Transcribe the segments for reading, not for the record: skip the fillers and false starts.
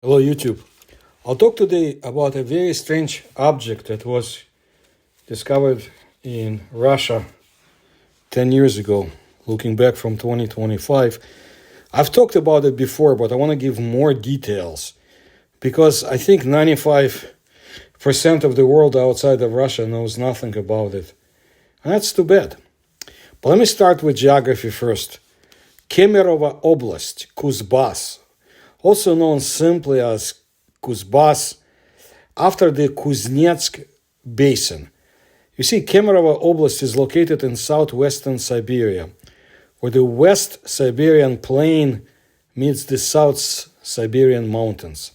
Hello, YouTube. I'll talk today about a very strange object that was discovered in Russia 10 years ago, looking back from 2025. I've talked about it before, but I want to give more details because I think 95% of the world outside of Russia knows nothing about it. And that's too bad. But let me start with geography first. Kemerovo Oblast, Kuzbas, also known simply as Kuzbas, after the Kuznetsk Basin. You see, Kemerovo Oblast is located in southwestern Siberia, where the West Siberian plain meets the South Siberian mountains.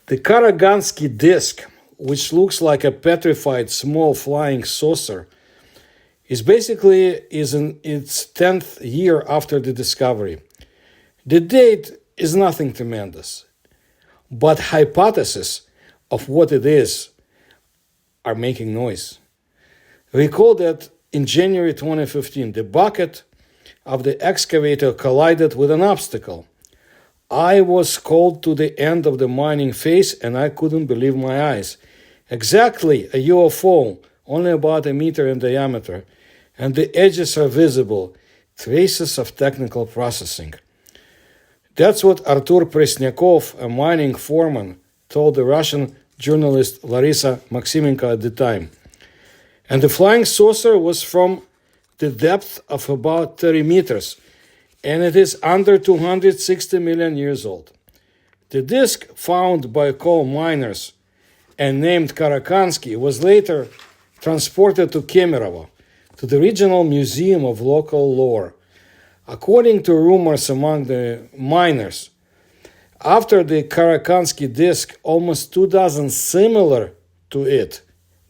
The Karagansky disk, which looks like a petrified small flying saucer, is in its 10th year after the discovery. The date is nothing tremendous, but hypotheses of what it is are making noise. Recall that in January 2015, the bucket of the excavator collided with an obstacle. I was called to the end of the mining phase and I couldn't believe my eyes. Exactly a UFO, only about a meter in diameter, and the edges are visible, traces of technical processing. That's what Artur Presnyakov, a mining foreman, told the Russian journalist Larisa Maximenko at the time. And the flying saucer was from the depth of about 30 meters, and it is under 260 million years old. The disk found by coal miners and named Karakansky was later transported to Kemerovo, to the regional museum of local lore. According to rumors among the miners, after the Karakansky disk, almost 2 dozen similar to it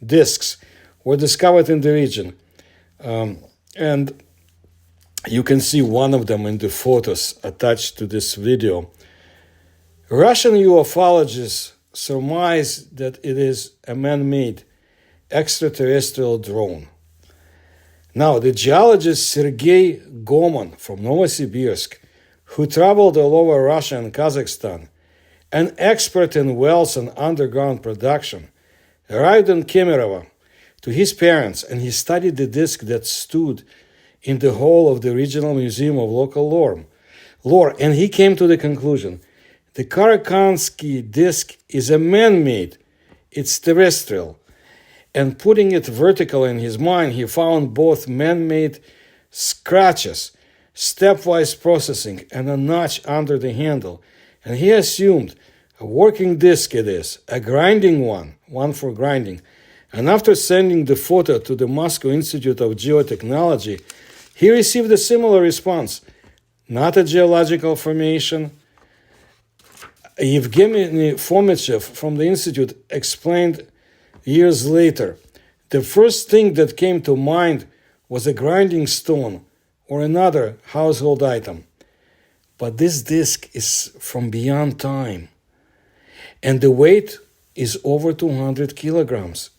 disks were discovered in the region. And you can see one of them in the photos attached to this video. Russian ufologists surmise that it is a man-made extraterrestrial drone. Now, the geologist Sergei Goman from Novosibirsk, who traveled all over Russia and Kazakhstan, an expert in wells and underground production, arrived in Kemerovo to his parents and he studied the disk that stood in the hall of the regional museum of local lore, and he came to the conclusion the Karakansky disk is a man-made, it's terrestrial. And putting it vertical in his mind, he found both man-made scratches, stepwise processing, and a notch under the handle. And he assumed a working disk it is, a grinding one for grinding. And after sending the photo to the Moscow Institute of Geotechnology, he received a similar response. Not a geological formation. Evgeny Fomichev from the Institute explained years later, the first thing that came to mind was a grinding stone or another household item. But this disk is from beyond time, and the weight is over 200 kilograms.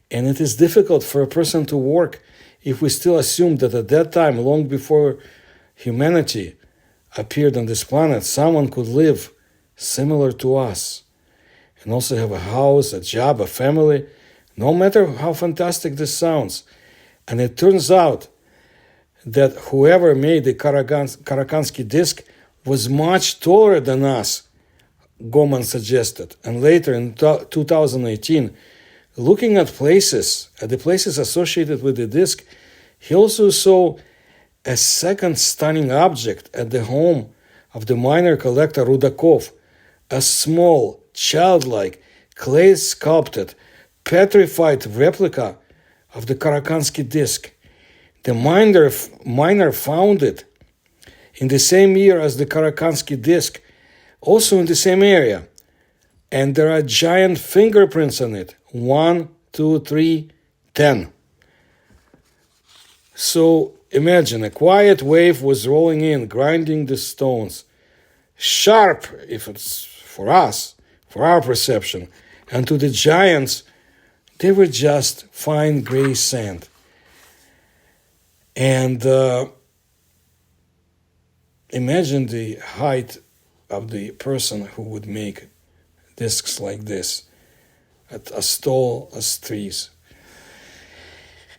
And it is difficult for a person to work if we still assume that at that time, long before humanity appeared on this planet, someone could live similar to us and also have a house, a job, a family, no matter how fantastic this sounds. And it turns out that whoever made the Karakansky disk was much taller than us, Goman suggested. And later in 2018, looking at the places associated with the disk, he also saw a second stunning object at the home of the miner collector Rudakov, a small, childlike, clay-sculpted, petrified replica of the Karakansky disk. The miner found it in the same year as the Karakansky disk, also in the same area. And there are giant fingerprints on it. 1, 2, 3, 10. So imagine a quiet wave was rolling in, grinding the stones. Sharp, if it's for us, for our perception, and to the giants, they were just fine gray sand. And imagine the height of the person who would make discs like this, at as tall as trees.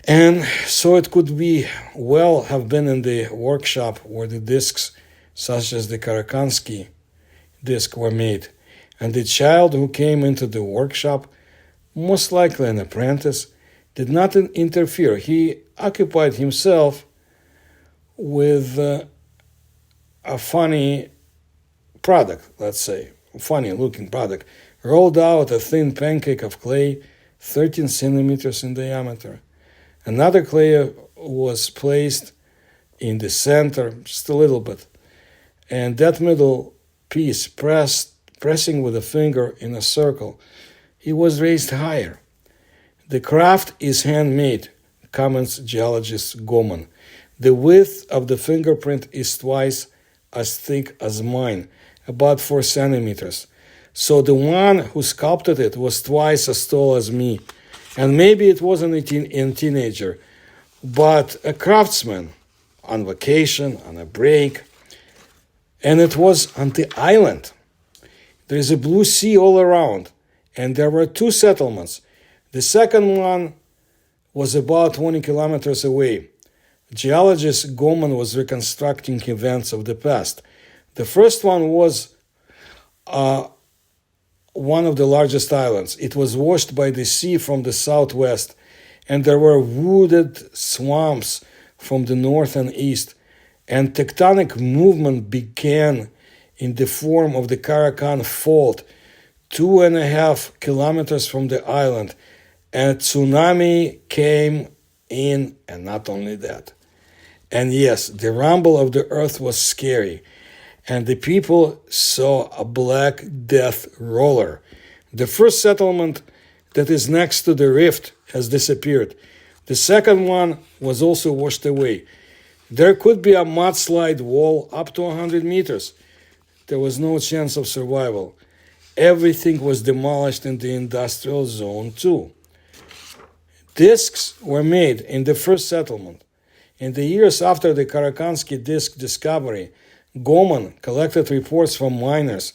And so it could be well have been in the workshop where the discs, such as the Karakansky disc, were made. And the child who came into the workshop, most likely an apprentice, did not interfere. He occupied himself with a funny product, let's say, a funny looking product, rolled out a thin pancake of clay 13 centimeters in diameter. Another clay was placed in the center, just a little bit, and that middle piece, pressing with a finger in a circle, it was raised higher. The craft is handmade, comments geologist Goman. The width of the fingerprint is twice as thick as mine, about 4 centimeters. So the one who sculpted it was twice as tall as me. And maybe it wasn't a teenager, but a craftsman on vacation, on a break. And it was on the island. There is a blue sea all around, and there were 2 settlements. The second one was about 20 kilometers away. Geologist Goman was reconstructing events of the past. The first one was one of the largest islands. It was washed by the sea from the southwest, and there were wooded swamps from the north and east. And tectonic movement began in the form of the Karakan Fault, 2.5 kilometers from the island, and a tsunami came in, and not only that. And yes, the rumble of the earth was scary, and the people saw a black death roller. The first settlement that is next to the rift has disappeared. The second one was also washed away. There could be a mudslide wall up to 100 meters. There was no chance of survival. Everything was demolished in the industrial zone too. Discs were made in the first settlement. In the years after the Karakansky disc discovery, Goman collected reports from miners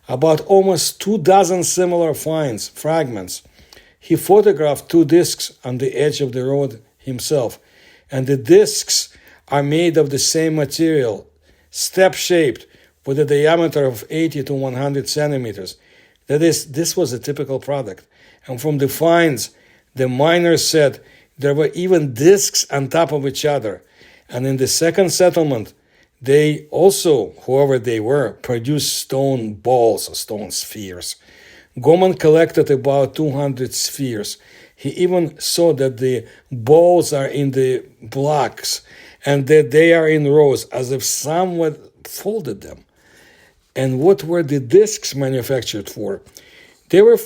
about almost 24 similar fragments. He photographed 2 discs on the edge of the road himself, and the discs are made of the same material, step-shaped, with a diameter of 80 to 100 centimeters. That is, this was a typical product. And from the finds, the miners said there were even discs on top of each other. And in the second settlement, they also, whoever they were, produced stone balls or stone spheres. Goman collected about 200 spheres. He even saw that the balls are in the blocks and that they are in rows, as if someone folded them. And what were the discs manufactured for? They were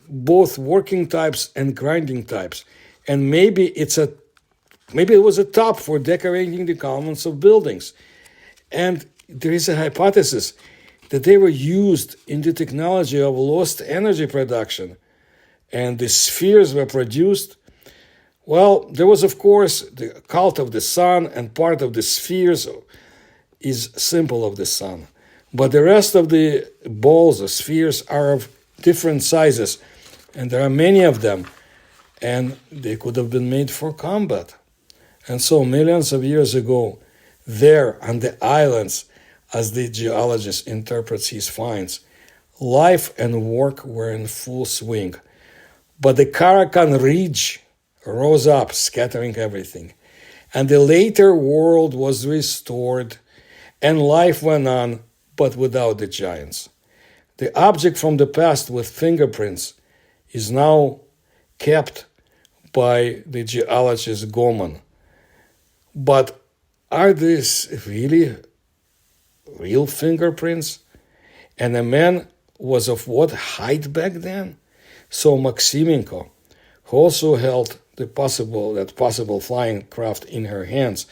both working types and grinding types. And maybe it was a top for decorating the columns of buildings. And there is a hypothesis that they were used in the technology of lost energy production. And the spheres were produced. Well, there was, of course, the cult of the sun, and part of the spheres is symbol of the sun. But the rest of the balls or spheres are of different sizes, and there are many of them, and they could have been made for combat. And so millions of years ago, there on the islands, as the geologist interprets his finds, life and work were in full swing. But the Karakan Ridge rose up, scattering everything. And the later world was restored, and life went on, but without the giants. The object from the past with fingerprints is now kept by the geologist Goman. But are these really real fingerprints? And a man was of what height back then? So Maximenko, who also held that possible flying craft in her hands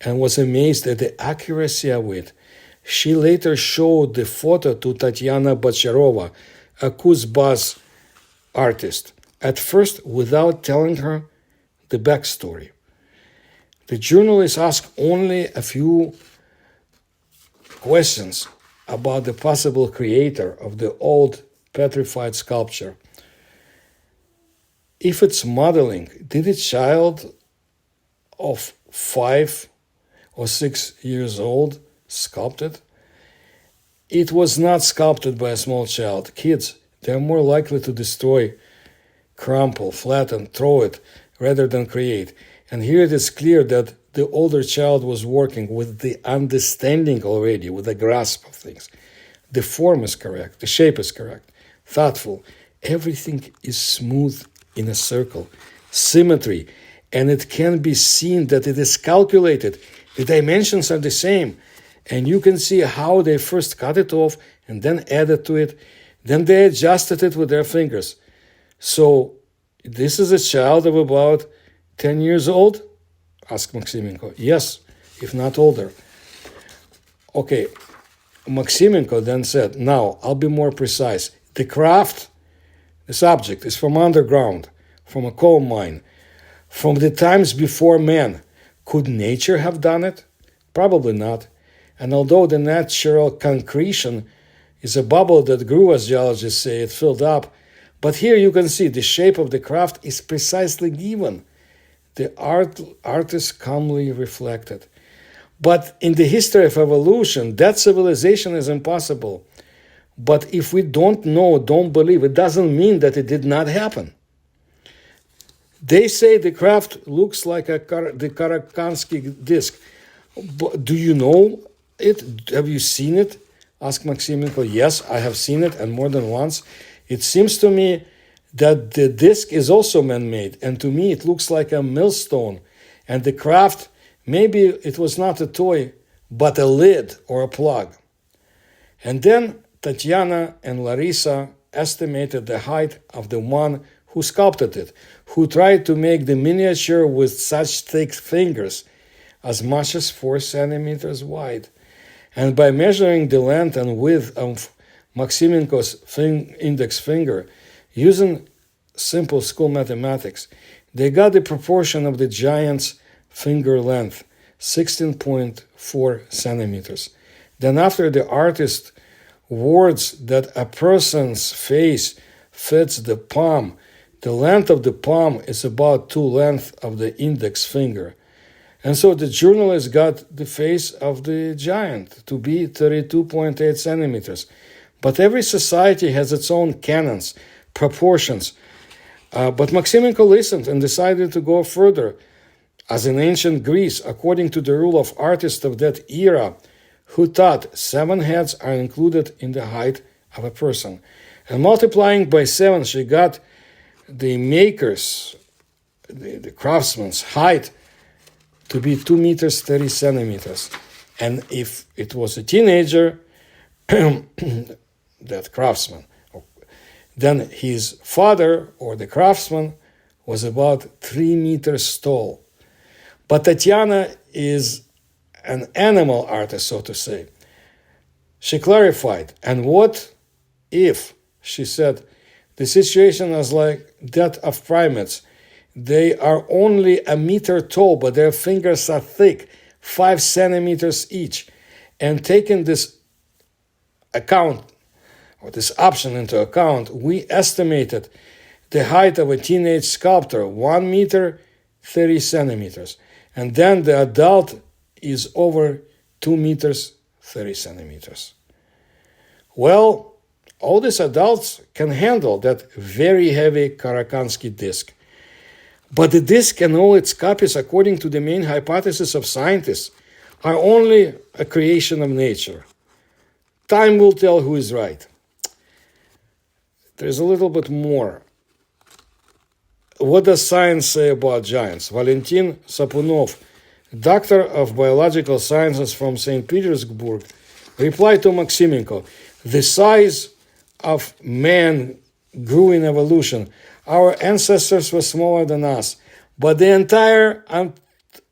and was amazed at the accuracy of it, she later showed the photo to Tatiana Bocharova, a Kuzbaz artist, at first without telling her the backstory. The journalist asked only a few questions about the possible creator of the old petrified sculpture. If it's modeling, did a child of 5 or 6 years old sculpt it? It was not sculpted by a small child. Kids, they're more likely to destroy, crumple, flatten, throw it, rather than create. And here it is clear that the older child was working with the understanding already, with the grasp of things. The form is correct, the shape is correct, thoughtful. Everything is smooth in a circle, symmetry, and it can be seen that it is calculated. The dimensions are the same, and you can see how they first cut it off and then added to it. Then they adjusted it with their fingers. So this is a child of about 10 years old? Asked Maximenko. Yes, if not older. Okay, Maximenko then said, now I'll be more precise. The craft, this object, is from underground, from a coal mine, from the times before man. Could nature have done it? Probably not. And although the natural concretion is a bubble that grew, as geologists say, it filled up, but here you can see the shape of the craft is precisely given. The artist calmly reflected. But in the history of evolution, that civilization is impossible. But if we don't know, don't believe, it doesn't mean that it did not happen. They say the craft looks like the Karakansky disc. But do you know it? Have you seen it? Asked Maximenko. Yes, I have seen it, and more than once. It seems to me that the disc is also man-made, and to me it looks like a millstone. And the craft, maybe it was not a toy, but a lid or a plug. And then Tatiana and Larissa estimated the height of the one who sculpted it, who tried to make the miniature with such thick fingers, as much as 4 centimeters wide. And by measuring the length and width of Maximenko's index finger, using simple school mathematics, they got the proportion of the giant's finger length, 16.4 centimeters. Then after the artist words that a person's face fits the palm, the length of the palm is about 2 lengths of the index finger. And so the journalist got the face of the giant to be 32.8 centimeters. But every society has its own canons, proportions. But Maximenko listened and decided to go further. As in ancient Greece, according to the rule of artists of that era, who thought 7 heads are included in the height of a person. And multiplying by 7, she got the maker's, the craftsman's height to be 2 meters 30 centimeters. And if it was a teenager, that craftsman, then his father or the craftsman was about 3 meters tall. But Tatiana is an animal artist, so to say. She clarified, and what if, she said, the situation is like that of primates. They are only a meter tall, but their fingers are thick, 5 centimeters each. And taking this account, or this option into account, we estimated the height of a teenage sculptor, 1 meter, 30 centimeters. And then the adult is over 2 meters, 30 centimeters. Well, all these adults can handle that very heavy Karakansky disc. But the disc and all its copies, according to the main hypothesis of scientists, are only a creation of nature. Time will tell who is right. There's a little bit more. What does science say about giants? Valentin Sapunov, doctor of biological sciences from St. Petersburg, replied to Maximenko, the size of man grew in evolution. Our ancestors were smaller than us, but the entire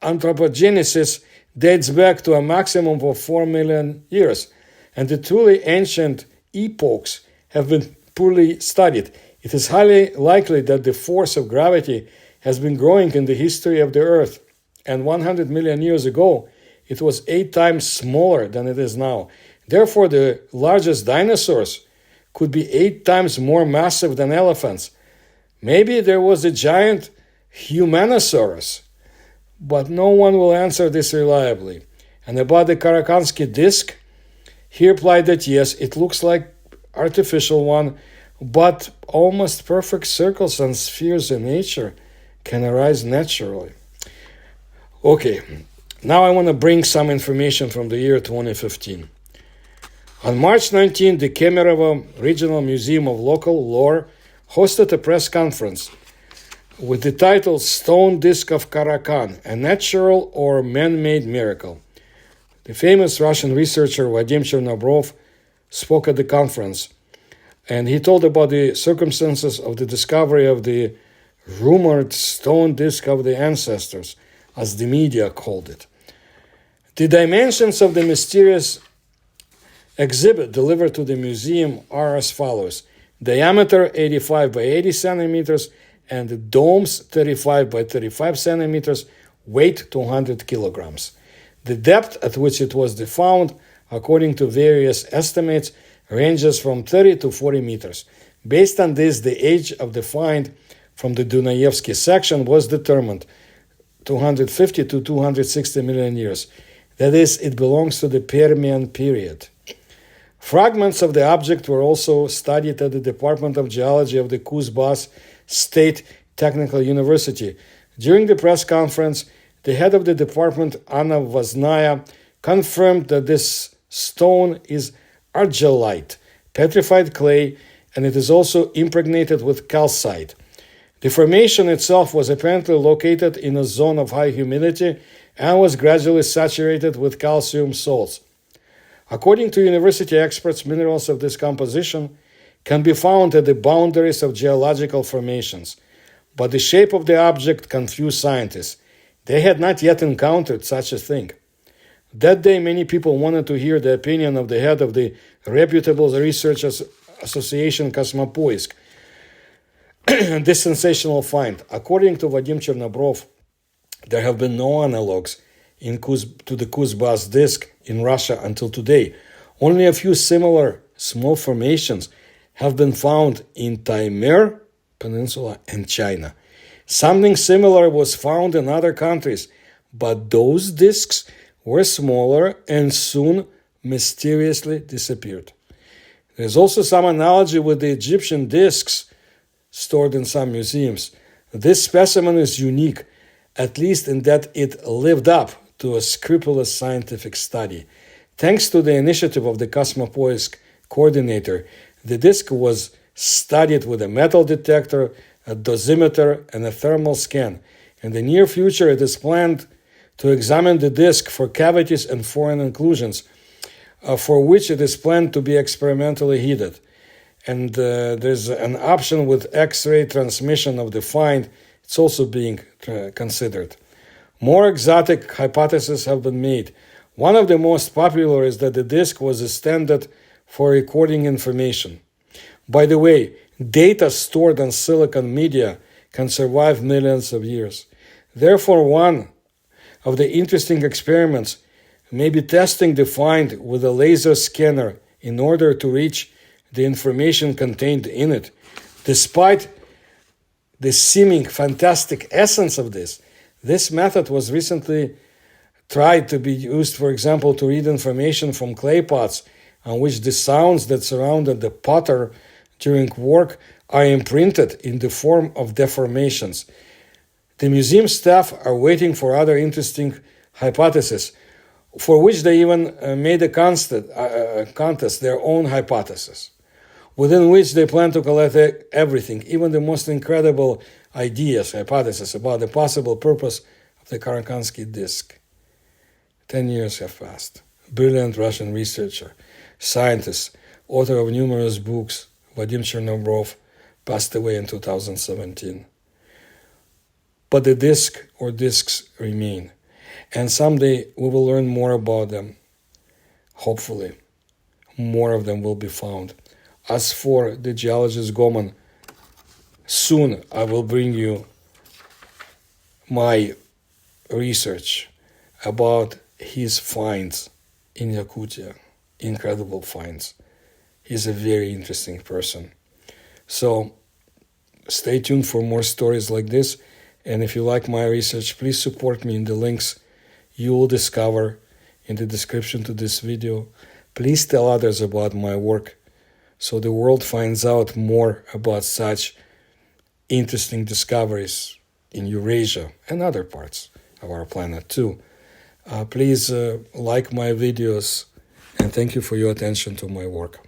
anthropogenesis dates back to a maximum of 4 million years, and the truly ancient epochs have been poorly studied. It is highly likely that the force of gravity has been growing in the history of the Earth, and 100 million years ago, it was 8 times smaller than it is now. Therefore, the largest dinosaurs could be 8 times more massive than elephants. Maybe there was a giant humanosaurus, but no one will answer this reliably. And about the Karakansky disk, he replied that yes, it looks like artificial one, but almost perfect circles and spheres in nature can arise naturally. Okay, now I want to bring some information from the year 2015. On March 19, the Kemerovo Regional Museum of Local Lore hosted a press conference with the title Stone Disk of Karakan, a natural or man-made miracle. The famous Russian researcher Vadim Chernobrov spoke at the conference, and he told about the circumstances of the discovery of the rumored stone disk of the ancestors, as the media called it. The dimensions of the mysterious exhibit delivered to the museum are as follows: diameter 85 by 80 centimeters, and the domes 35 by 35 centimeters, weight 200 kilograms. The depth at which it was found, according to various estimates, ranges from 30 to 40 meters. Based on this, the age of the find from the Dunayevsky section was determined 250 to 260 million years. That is, it belongs to the Permian period. Fragments of the object were also studied at the Department of Geology of the Kuzbas State Technical University. During the press conference, the head of the department, Anna Vaznaya, confirmed that this stone is argillite, petrified clay, and it is also impregnated with calcite. The formation itself was apparently located in a zone of high humidity and was gradually saturated with calcium salts. According to university experts, minerals of this composition can be found at the boundaries of geological formations, but the shape of the object confused scientists. They had not yet encountered such a thing. That day, many people wanted to hear the opinion of the head of the reputable research association Kosmopoisk. This sensational find. According to Vadim Chernobrov, there have been no analogs to the Kuzbas disk in Russia until today. Only a few similar small formations have been found in Taimyr Peninsula and China. Something similar was found in other countries, but those disks were smaller and soon mysteriously disappeared. There's also some analogy with the Egyptian disks stored in some museums. This specimen is unique, at least in that it lived up to a scrupulous scientific study. Thanks to the initiative of the Kosmopoisk coordinator, the disk was studied with a metal detector, a dosimeter, and a thermal scan. In the near future, it is planned to examine the disk for cavities and foreign inclusions, for which it is planned to be experimentally heated. And there's an option with X-ray transmission of the find. It's also being considered. More exotic hypotheses have been made. One of the most popular is that the disk was extended for recording information. By the way, data stored on silicon media can survive millions of years. Therefore, one of the interesting experiments may be testing the find with a laser scanner in order to reach the information contained in it. Despite the seeming fantastic essence of this method was recently tried to be used, for example, to read information from clay pots on which the sounds that surrounded the potter during work are imprinted in the form of deformations. The museum staff are waiting for other interesting hypotheses, for which they even made a contest, their own hypothesis, within which they plan to collect everything, even the most incredible ideas, hypotheses about the possible purpose of the Karakansky disk. 10 years have passed. Brilliant Russian researcher, scientist, author of numerous books, Vadim Chernobrov, passed away in 2017. But the disk or disks remain, and someday we will learn more about them. Hopefully, more of them will be found. As for the geologist Goman, soon I will bring you my research about his finds in Yakutia. incredible finds. He's a very interesting person. So stay tuned for more stories like this. And if you like my research, please support me in the links you will discover in the description to this video. Please tell others about my work so the world finds out more about such interesting discoveries in Eurasia and other parts of our planet too. Please like my videos, and thank you for your attention to my work.